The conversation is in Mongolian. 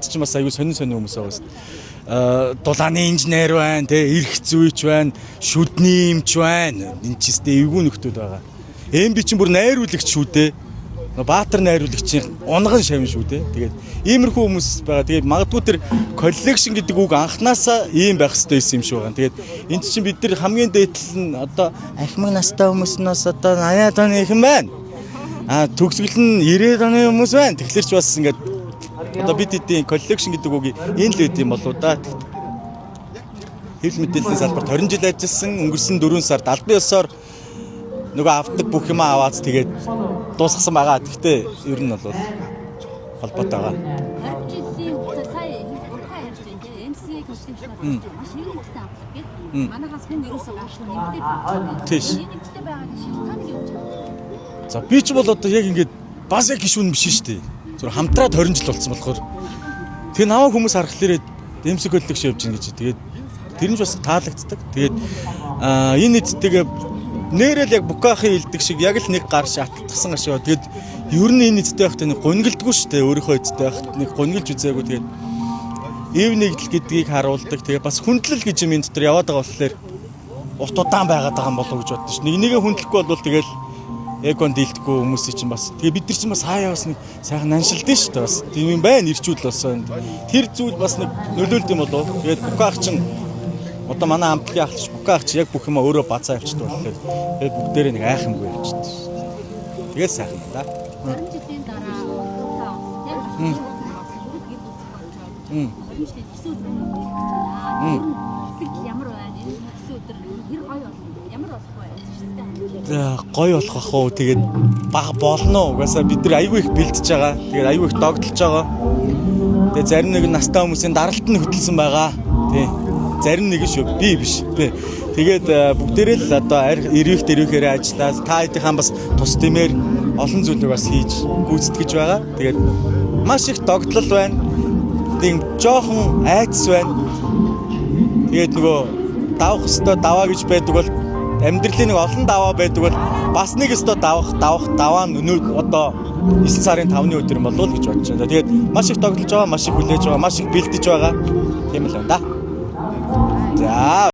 Ч бас аюу сонин хүмүүс байгаа. Дулааны инженер байна, тэ эрх зүйч байна, шүдний эмч байна. Энд ч тест эвгүй нөхдүүд байгаа. МБ чинь бүр найруулагч шүү дээ. Баатар найруулагчийн унган шавн шүү дээ. Тэгээд иймэрхүү хүмүүс байгаа. Тэгээд магадгүй тэр коллекшн гэдэг үг анханасаа ийм байх хэрэгтэй юм шиг байгаа. Тэгээд энд чинь бид нар хамгийн дээдл нь одоо ахмаг настай хүмүүснээс одоо 80 оны их юм байна. Төгсгөл нь 90 оны хүмүүс байна. Тэгэхээр ч бас ингээд одоо бид эдийн коллекшн гэдэг үг энэ л үт юм болоо да. Хэвлэл мэдээллийн салбарт 20 жил ажилласан, өнгөрсөн 4 сард албан ёсоор нөгөө авдаг бүх юм аваад тэгээд дуусгасан байгаа. Гэхдээ ер нь бол холбоотой байгаа. Манайхаас хүн ерөөсөө гашгүй нэмэгдээд тийш. нэмэгдээд байгаа шалтгаан нь юу вэ? За би ч бол одоо яг ингээд бас яг гişүүн биш шүү дээ. Зүр хамтраад 20 жил болсон болохоор тэгээ намайг хүмүүс харахлаарээ эмсэг коллекш явж гин гэж. Тэгээд тэр нь ч бас таалагддаг. Тэгээд энэ нийттэйгээ нэрэл яг букаахын илдэг шиг яг л нэг гар шаталтсан гашаа. Тэгээд ер нь энэ нийттэй байхдаа нэг гонголдгүй шүү дээ. Өөрийнхөө эцтэй байхад нэг гонголж үзээгүй. Тэгээд ив нэгдэл гэдгийг харуулдаг. Тэгээ бас хүндлэл гэж юм энэ дотор яваад байгаа болохоор урт удаан байгаад байгаа юм болов уу гэж боддоо ш. Нэгээ хүндлэхгүй бол тэгэл экон дийлдэхгүй хүмүүсийн чинь бас тэгээ бид нар чинь бас хаяа бас нэг сайхан наншилдэн шүү дээ бас тийм юм байна ирчүүл бас тэр зүйл бас нэг нөлөөлд юм болов. Тэгээд букаах чинь одоо манай амтлын ахлагч букаах чи яг бүх юм өөрөө бацаа авчдаг болохоор тэгээд бүгдээрээ нэг айхамгүй явчихдаг шүү. Тэгээд сайхан да. 20 жилийн дараа яг 20 жилийн өсөд ямар байна өсөд хэр гоё ямар болох вэ? Гоё болох ах уу тэгээд баг болно. Угаасаа бид нар аюу их бэлдэж байгаа. Тэгээд аюу их догдолж байгаа. Тэгээд зарим нэг настай хүмүүсийн даралт нь хөтлсөн байгаа. Тий. Зарим нэг шүү би биш. Тий. Тэгээд бүгдээрээ л одоо ирээхээр ажиллаа. Та хэдийнхэн бас тус дэмээр олон зүйлийг бас хийж гүйцэтгэж байгаа. Тэгээд маш их догтлол байна. Тийм жоохон айдас байна. Тэгээд нөгөө давах өстой даваа гэж байдаг бол амьдралын нэг олон даваа байдаг бол бас нэг өстой даваа нь одоо 9 сарын 5-ны өдөр юм болов уу гэж бодож байна. Тэгээд маш их тоглож байгаа, маш их хүлээж байгаа, маш их бэлдэж байгаа. Тийм л байна да. За